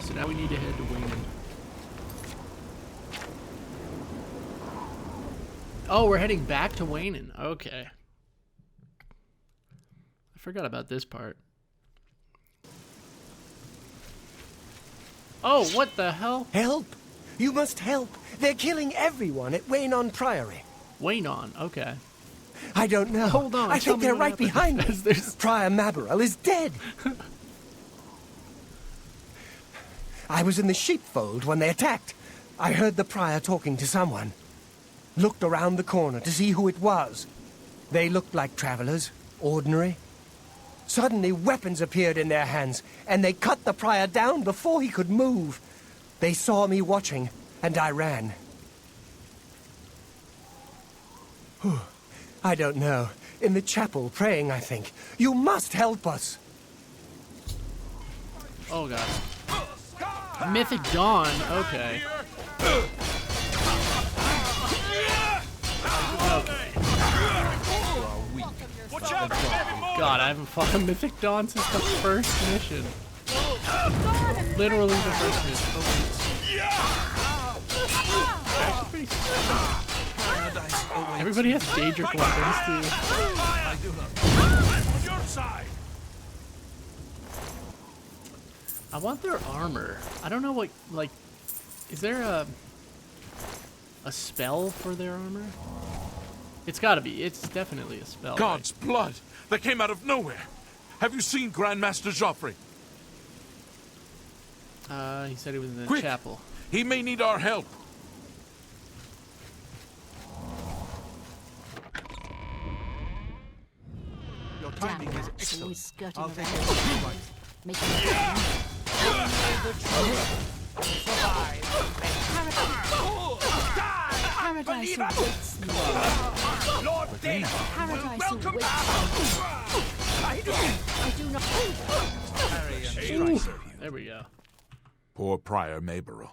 So now we need to head to Weynon. Oh, we're heading back to Weynon. Okay. I forgot about this part. Oh, what the hell? Help! You must help! They're killing everyone at Weynon Priory. Weynon, okay. I don't know. Hold on, I tell think me they're what right happened. behind me. There's- Prior Maberel is dead. I was in the sheepfold when they attacked. I heard the prior talking to someone. Looked around the corner to see who it was. They looked like travelers, ordinary. Suddenly weapons appeared in their hands, and they cut the prior down before he could move. They saw me watching, and I ran. Whew. I don't know. In the chapel, praying, I think. You must help us! Oh, God. Mythic Dawn, okay. God, I haven't fought a Mythic Dawn since the first mission. Literally the first mission. Actually pretty sick. Everybody has Daedric weapons, too. I want their armor. I don't know what, like, is there a spell for their armor? It's gotta be. It's definitely a spell. God's blood! That came out of nowhere! Have you seen Grandmaster Joffrey? He said he was in the Quick! chapel. He may need our help. Your timing is excellent. I'll take it. it. Making it Paradise awaits me. Lord Dane! Paradise awaits me. I do not. Ooh, there we go. Poor Prior Maberel.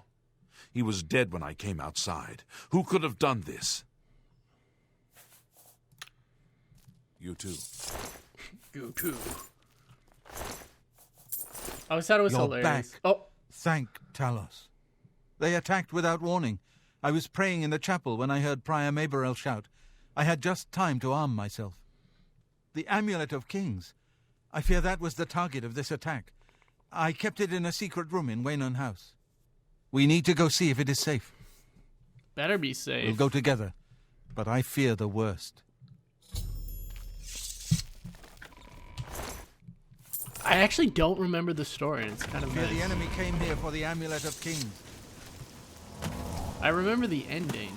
He was dead when I came outside. Who could have done this? You too. You too. I always thought it was You're hilarious. back. Oh, Thank Talos. They attacked without warning. I was praying in the chapel when I heard Prior Maberel shout. I had just time to arm myself. The Amulet of Kings. I fear that was the target of this attack. I kept it in a secret room in Weynon House. We need to go see if it is safe. better be safe. We'll go together, but I fear the worst. I actually don't remember the story, and it's kind of Fear nice. the enemy came here for the Amulet of Kings. I remember the ending,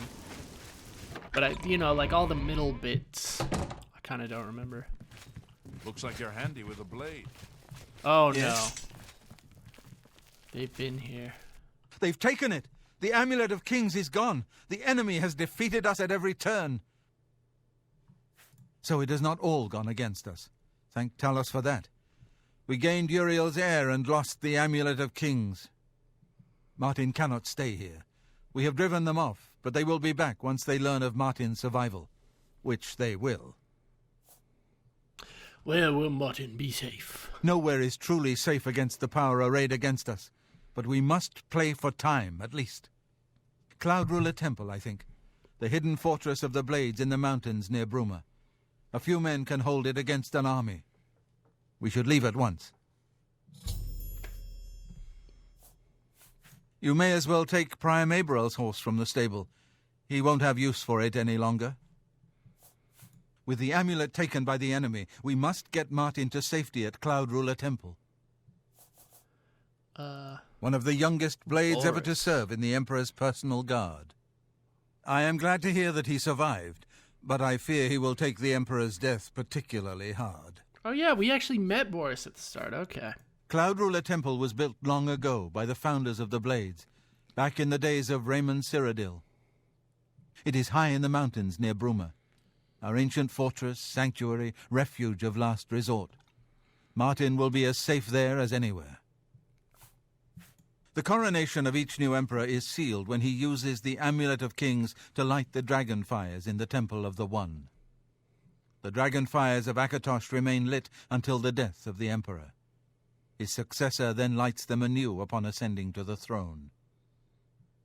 but I, you know, like all the middle bits, I kind of don't remember. Looks like you're handy with a blade. Oh Yes. no. They've been here. They've taken it. The Amulet of Kings is gone. The enemy has defeated us at every turn. So it has not all gone against us. Thank Talos for that. We gained Uriel's heir and lost the Amulet of Kings. Martin cannot stay here. We have driven them off, but they will be back once they learn of Martin's survival. Which they will. Where will Martin be safe? Nowhere is truly safe against the power arrayed against us. But we must play for time, at least. Cloud Ruler Temple, I think. The hidden fortress of the Blades in the mountains near Bruma. A few men can hold it against an army. We should leave at once. You may as well take Prior Maberel's horse from the stable. He won't have use for it any longer. With the amulet taken by the enemy, we must get Martin to safety at Cloud Ruler Temple. One of the youngest blades ever to serve in the Emperor's personal guard. I am glad to hear that he survived, but I fear he will take the Emperor's death particularly hard. Oh yeah, we actually met Boris at the start, okay. Cloud Ruler Temple was built long ago by the founders of the Blades, back in the days of Raymond Cyrodiil. It is high in the mountains near Bruma, our ancient fortress, sanctuary, refuge of last resort. Martin will be as safe there as anywhere. The coronation of each new emperor is sealed when he uses the Amulet of Kings to light the dragon fires in the Temple of the One. The dragon fires of Akatosh remain lit until the death of the emperor. His successor then lights them anew upon ascending to the throne.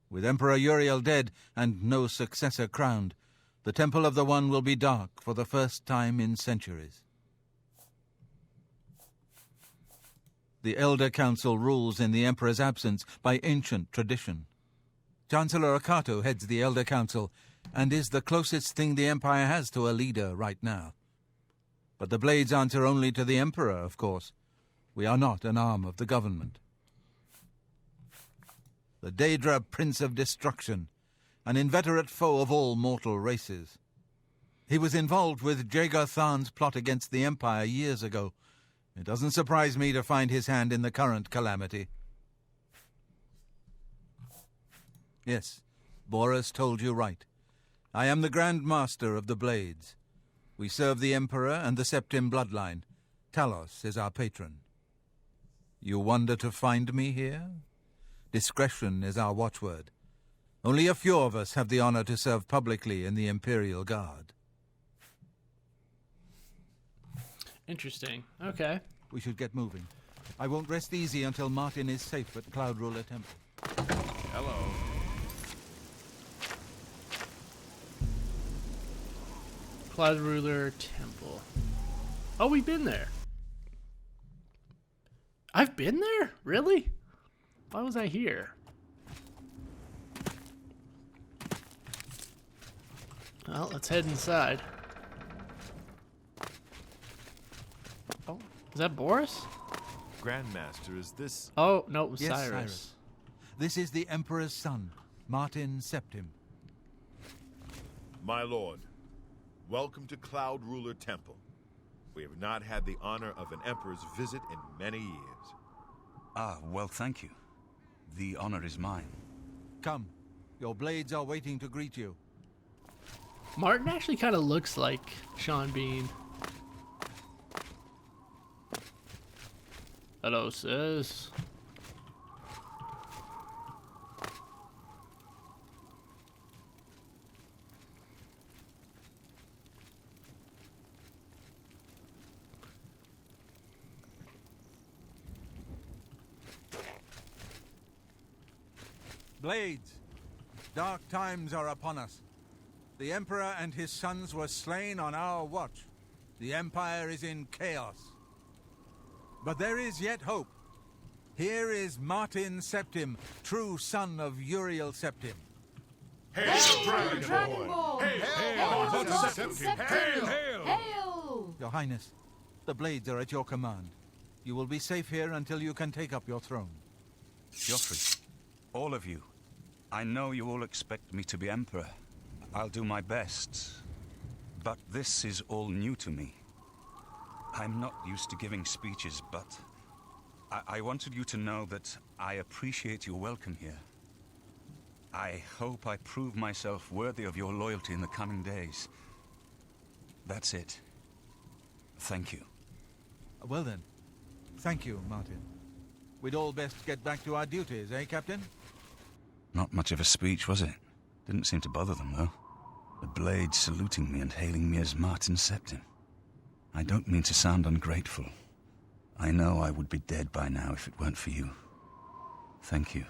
With Emperor Uriel dead and no successor crowned, the Temple of the One will be dark for the first time in centuries. The Elder Council rules in the Emperor's absence by ancient tradition. Chancellor Akato heads the Elder Council and is the closest thing the Empire has to a leader right now. But the Blades answer only to the Emperor, of course. We are not an arm of the government. The Daedra Prince of Destruction, an inveterate foe of all mortal races. He was involved with Jagar Tharn's plot against the Empire years ago. It doesn't surprise me to find his hand in the current calamity. Yes, Boris told you right. I am the Grand Master of the Blades. We serve the Emperor and the Septim bloodline. Talos is our patron. You wonder to find me here? Discretion is our watchword. Only a few of us have the honor to serve publicly in the Imperial Guard. Interesting. Okay. We should get moving. I won't rest easy until Martin is safe at Cloud Ruler Temple. Hello. Cloud Ruler Temple. Oh, we've been there. I've been there? Really? Why was I here? Well, let's head inside. Oh, is that Boris? Grandmaster, is this... Oh, no, it was Yes, Cyrus. Cyrus. This is the Emperor's son, Martin Septim. My lord, welcome to Cloud Ruler Temple. We have not had the honor of an emperor's visit in many years. Ah, well, thank you. The honor is mine. Come, your blades are waiting to greet you. Martin actually kind of looks like Sean Bean. Hello, sis. Blades, dark times are upon us. The Emperor and his sons were slain on our watch. The Empire is in chaos. But there is yet hope. Here is Martin Septim, true son of Uriel Septim. Hail! Your Highness, the Blades are at your command. You will be safe here until you can take up your throne. Joffrey, all of you, I know you all expect me to be Emperor. I'll do my best. But this is all new to me. I'm not used to giving speeches, but I wanted you to know that I appreciate your welcome here. I hope I prove myself worthy of your loyalty in the coming days. That's it. Thank you. Well then, thank you, Martin. We'd all best get back to our duties, eh, Captain? Not much of a speech, was it? Didn't seem to bother them, though. The Blades saluting me and hailing me as Martin Septim. I don't mean to sound ungrateful. I know I would be dead by now if it weren't for you. Thank you.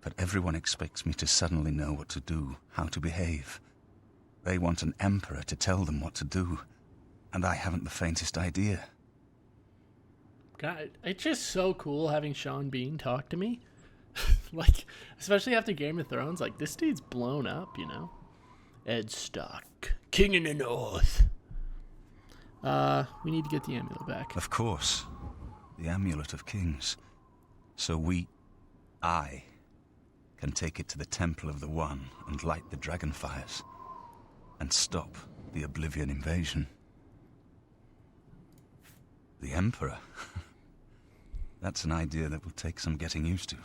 But everyone expects me to suddenly know what to do, how to behave. They want an emperor to tell them what to do, and I haven't the faintest idea. God, it's just so cool having Sean Bean talk to me. Like, especially after Game of Thrones, like, this dude's blown up, you know? Ed Stark, King in the North. We need to get the amulet back. Of course. The Amulet of Kings. So I, can take it to the Temple of the One and light the dragon fires. And stop the Oblivion invasion. The Emperor? That's an idea that will take some getting used to.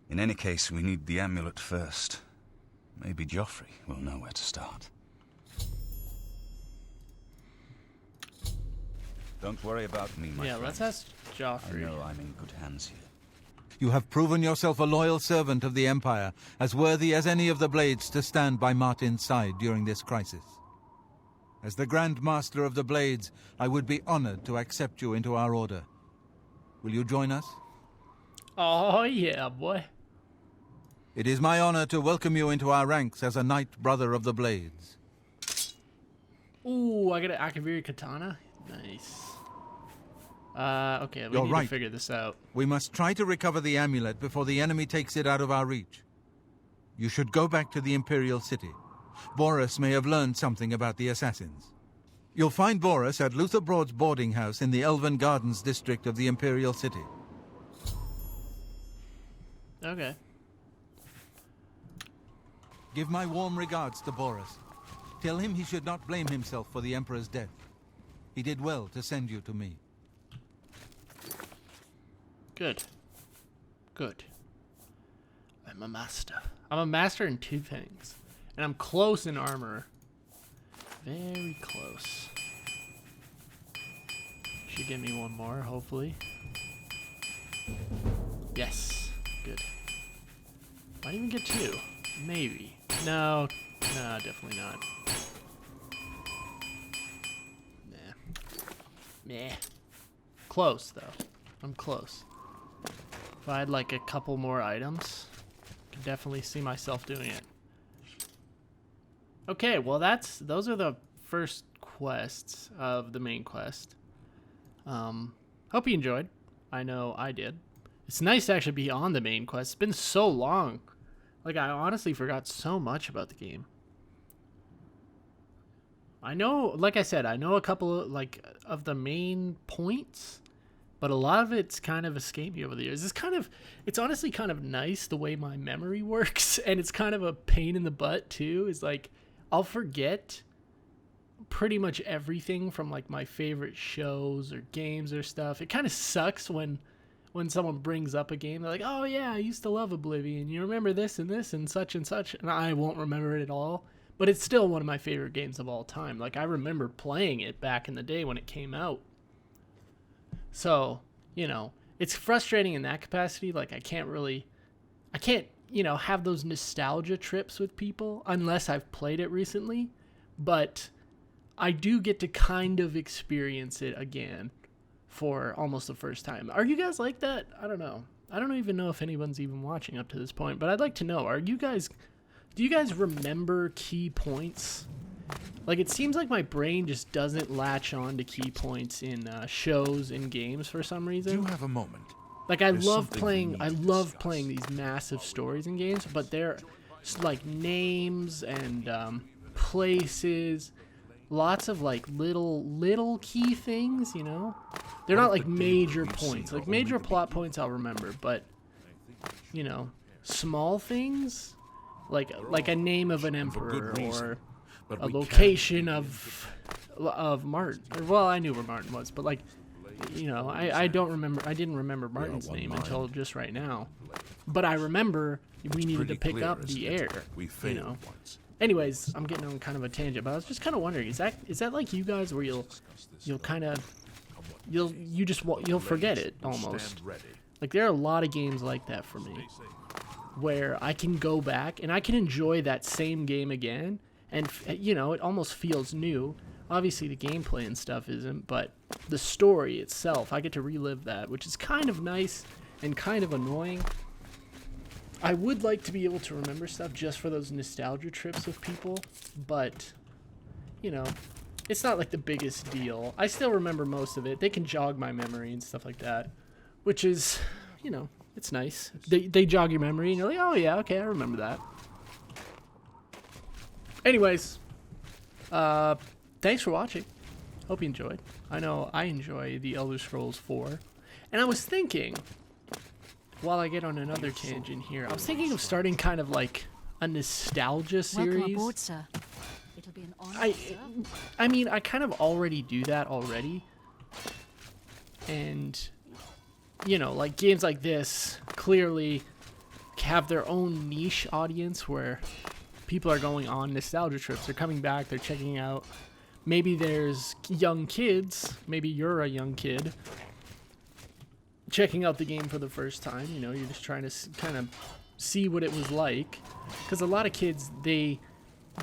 In any case, we need the amulet first. Maybe Joffrey will know where to start. Don't worry about me, my friend. Let's ask I Joffrey. know I'm in good hands here. You have proven yourself a loyal servant of the Empire, as worthy as any of the Blades to stand by Martin's side during this crisis. As the Grand Master of the Blades, I would be honored to accept you into our order. Will you join us? Oh, yeah, boy. It is my honor to welcome you into our ranks as a Knight Brother of the Blades. Ooh, I got an Akaviri katana. Nice. Okay, we You're need right. to figure this out. We must try to recover the amulet before the enemy takes it out of our reach. You should go back to the Imperial City. Boris may have learned something about the assassins. You'll find Boris at Luther Broad's boarding house in the Elven Gardens district of the Imperial City. Okay. Give my warm regards to Boris. Tell him he should not blame himself for the Emperor's death. He did well to send you to me. Good. Good. I'm a master. I'm a master in 2 things. And I'm close in armor. Very close. Should give me one more, hopefully. Yes. Good. Might even get 2. Maybe. No. No, definitely not. Nah. Close, though. I'm close. If I had like a couple more items, I could definitely see myself doing it. Okay, well those are the first quests of the main quest. Hope you enjoyed. I know I did. It's nice to actually be on the main quest. It's been so long. Like, I honestly forgot so much about the game. I know, like I said, I know a couple of, of the main points, but a lot of it's kind of escaped me over the years. It's honestly kind of nice the way my memory works, and it's kind of a pain in the butt too. Is like, I'll forget pretty much everything from like my favorite shows or games or stuff. It kind of sucks when someone brings up a game, they're like, oh yeah, I used to love Oblivion. You remember this and this and such, and I won't remember it at all. But it's still one of my favorite games of all time. Like, I remember playing it back in the day when it came out. So, you know, it's frustrating in that capacity. Like, I can't, you know, have those nostalgia trips with people unless I've played it recently. But I do get to kind of experience it again for almost the first time. Are you guys like that? I don't know. I don't even know if anyone's even watching up to this point, but I'd like to know, do you guys remember key points? Like, it seems like my brain just doesn't latch on to key points in shows and games for some reason. Do you have a moment? Like, I love playing these massive stories in games, but they're like names and places, lots of like little key things, you know? They're not like major points. Like, major plot points I'll remember, but, you know, small things, like a name of an emperor or a location of Martin. Well, I knew where Martin was, but like, you know, I didn't remember Martin's name until just right now. But I remember we needed to pick up the heir, you know. Anyways, I'm getting on kind of a tangent, but I was just kind of wondering, is that like you guys, where you'll forget it almost? Like, there are a lot of games like that for me, where I can go back and I can enjoy that same game again, and you know, it almost feels new. Obviously the gameplay and stuff isn't, but the story itself, I get to relive that, which is kind of nice and kind of annoying. I would like to be able to remember stuff just for those nostalgia trips with people, but, you know, it's not like the biggest deal. I still remember most of it. They can jog my memory and stuff like that, which is, you know, it's nice. They jog your memory and you're like, oh yeah, okay, I remember that. Anyways, thanks for watching. Hope you enjoyed. I know I enjoy the Elder Scrolls 4. And I was thinking, while I get on another tangent here, I was thinking of starting kind of like a nostalgia series. Welcome aboard, sir. It'll be an honor, sir. I mean, I kind of already do that already. And, you know, like games like this clearly have their own niche audience where people are going on nostalgia trips. They're coming back, they're checking out. Maybe there's young kids, maybe you're a young kid, checking out the game for the first time. You know, you're just trying to kind of see what it was like. Because a lot of kids, they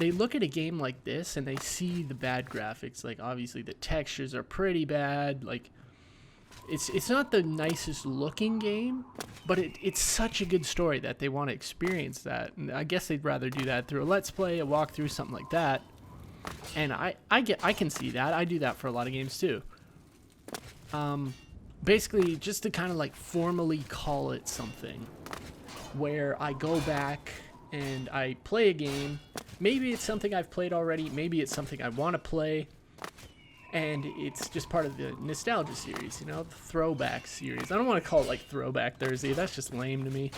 look at a game like this and they see the bad graphics. Like, obviously the textures are pretty bad. Like, it's not the nicest looking game, but it's such a good story that they want to experience that. And I guess they'd rather do that through a Let's Play, a walkthrough, something like that. And I can see that. I do that for a lot of games too. Basically, just to kind of like formally call it something, where I go back and I play a game. Maybe it's something I've played already. Maybe it's something I want to play. And it's just part of the nostalgia series, you know, the throwback series. I don't want to call it like Throwback Thursday. That's just lame to me.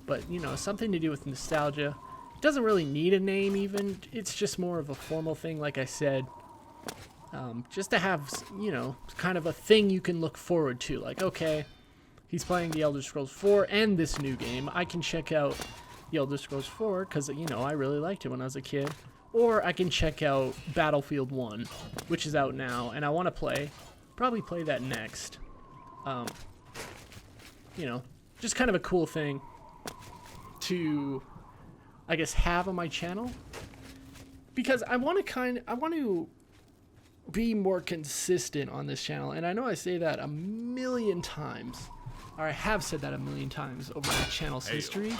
But, you know, something to do with nostalgia. It doesn't really need a name even. It's just more of a formal thing, like I said. Just to have, you know, kind of a thing you can look forward to. Like, okay, he's playing The Elder Scrolls 4 and this new game. I can check out The Elder Scrolls 4 because, you know, I really liked it when I was a kid. Or I can check out Battlefield 1, which is out now, and I want to probably play that next. You know, just kind of a cool thing to, I guess, have on my channel. Because I want to be more consistent on this channel, and I know I say that a million times, or I have said that a million times over my channel's history,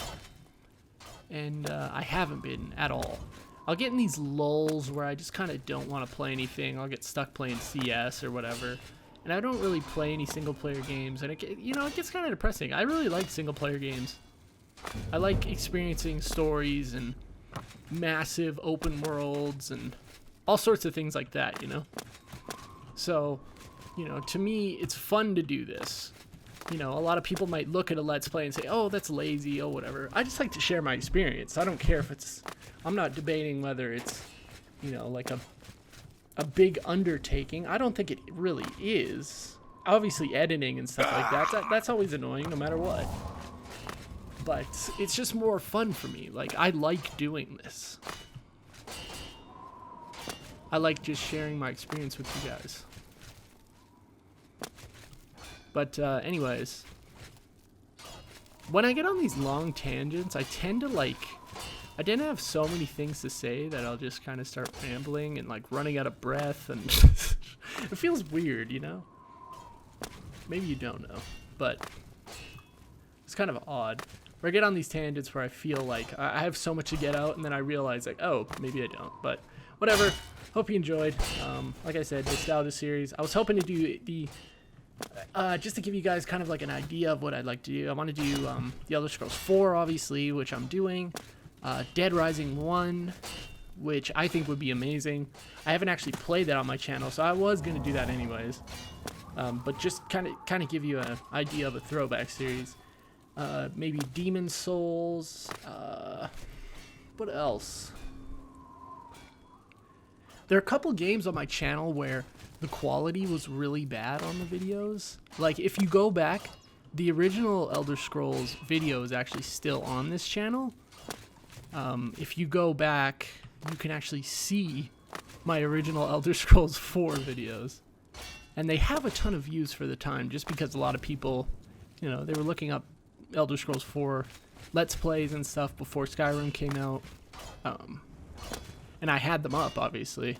and I haven't been at all. I'll get in these lulls where I just kind of don't want to play anything. I'll get stuck playing CS or whatever. And I don't really play any single-player games. And, it gets kind of depressing. I really like single-player games. I like experiencing stories and massive open worlds and all sorts of things like that, you know? So, you know, to me, it's fun to do this. You know, a lot of people might look at a Let's Play and say, oh, that's lazy, oh, whatever. I just like to share my experience. I don't care if it's... I'm not debating whether it's, you know, like a big undertaking. I don't think it really is. Obviously, editing and stuff like that's always annoying no matter what. But it's just more fun for me. Like, I like doing this. I like just sharing my experience with you guys. But anyways, when I get on these long tangents, I tend to have so many things to say that I'll just kind of start rambling and like running out of breath, and it feels weird, you know? Maybe you don't know, but it's kind of odd. Where I get on these tangents where I feel like I have so much to get out, and then I realize like, oh, maybe I don't, but whatever. Hope you enjoyed. Like I said, nostalgia series. I was hoping to do the just to give you guys kind of like an idea of what I'd like to do. I want to do The Elder Scrolls 4, obviously, which I'm doing. Dead Rising 1, which I think would be amazing. I haven't actually played that on my channel, so I was going to do that anyways. But just kind of give you an idea of a throwback series. Maybe Demon Souls. What else? There are a couple games on my channel where the quality was really bad on the videos. Like, if you go back, the original Elder Scrolls video is actually still on this channel. If you go back, you can actually see my original Elder Scrolls 4 videos. And they have a ton of views for the time, just because a lot of people, you know, they were looking up Elder Scrolls 4 Let's Plays and stuff before Skyrim came out. And I had them up, obviously.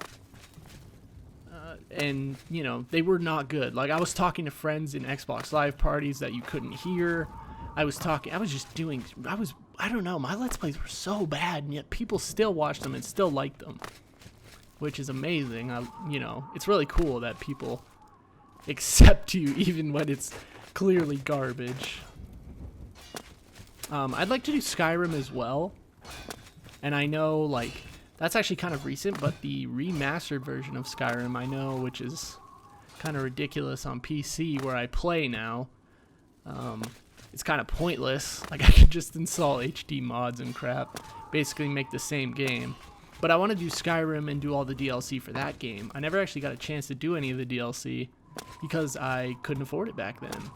And, you know, they were not good. Like, I was talking to friends in Xbox Live parties that you couldn't hear. I don't know, my Let's Plays were so bad, and yet people still watch them and still like them, which is amazing. You know, it's really cool that people accept you even when it's clearly garbage. I'd like to do Skyrim as well, and I know, like, that's actually kind of recent, but the remastered version of Skyrim, I know, which is kind of ridiculous on PC where I play now, it's kind of pointless. Like, I could just install HD mods and crap, basically make the same game. But I want to do Skyrim and do all the DLC for that game. I never actually got a chance to do any of the DLC because I couldn't afford it back then.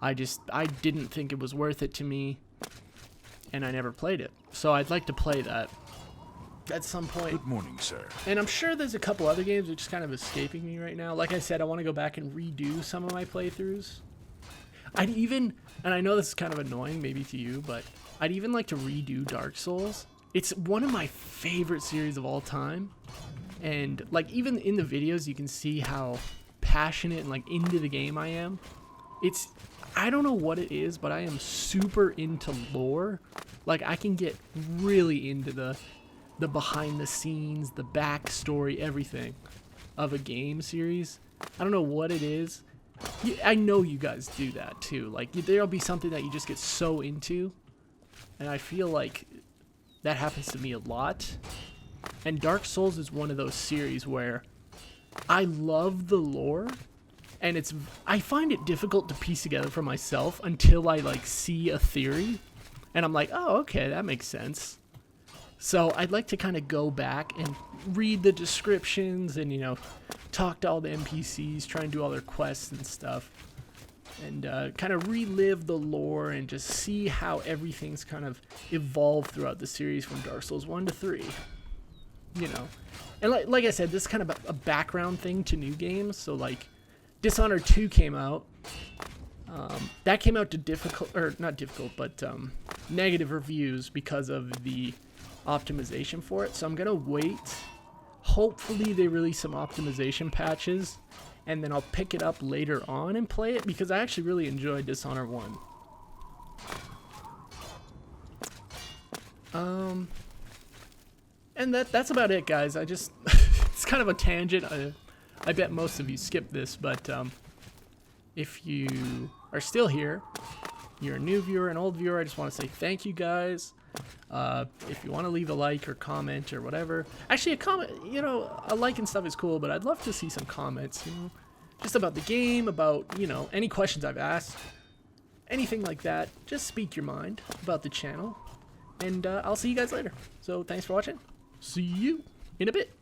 I didn't think it was worth it to me, and I never played it. So I'd like to play that at some point. Good morning, sir. And I'm sure there's a couple other games which is kind of escaping me right now. Like I said, I want to go back and redo some of my playthroughs. I'd even, and I know this is kind of annoying maybe to you, but I'd even like to redo Dark Souls. It's one of my favorite series of all time. And like even in the videos you can see how passionate and like into the game I am. I don't know what it is, but I am super into lore. Like, I can get really into the behind the scenes, the backstory, everything of a game series. I don't know what it is. I know you guys do that too. Like, there'll be something that you just get so into, and I feel like that happens to me a lot. And Dark Souls is one of those series where I love the lore, and I find it difficult to piece together for myself until I like see a theory, and I'm like, oh, okay, that makes sense. So I'd like to kind of go back and read the descriptions and, you know, talk to all the NPCs, try and do all their quests and stuff, and kind of relive the lore and just see how everything's kind of evolved throughout the series from Dark Souls 1 to 3. You know, and like I said, this is kind of a background thing to new games. So like Dishonored 2 came out. That came out to negative reviews because of the optimization for it. So I'm gonna wait. Hopefully they release some optimization patches, and then I'll pick it up later on and play it, because I actually really enjoyed Dishonored 1. And that's about it, guys. I just it's kind of a tangent. I bet most of you skipped this, but if you are still here, you're a new viewer, an old viewer, I just want to say thank you, guys. If you want to leave a like or comment or whatever, actually a comment, you know, a like and stuff is cool, but I'd love to see some comments, you know, just about the game, about, you know, any questions I've asked, anything like that. Just speak your mind about the channel, and I'll see you guys later. So thanks for watching. See you in a bit.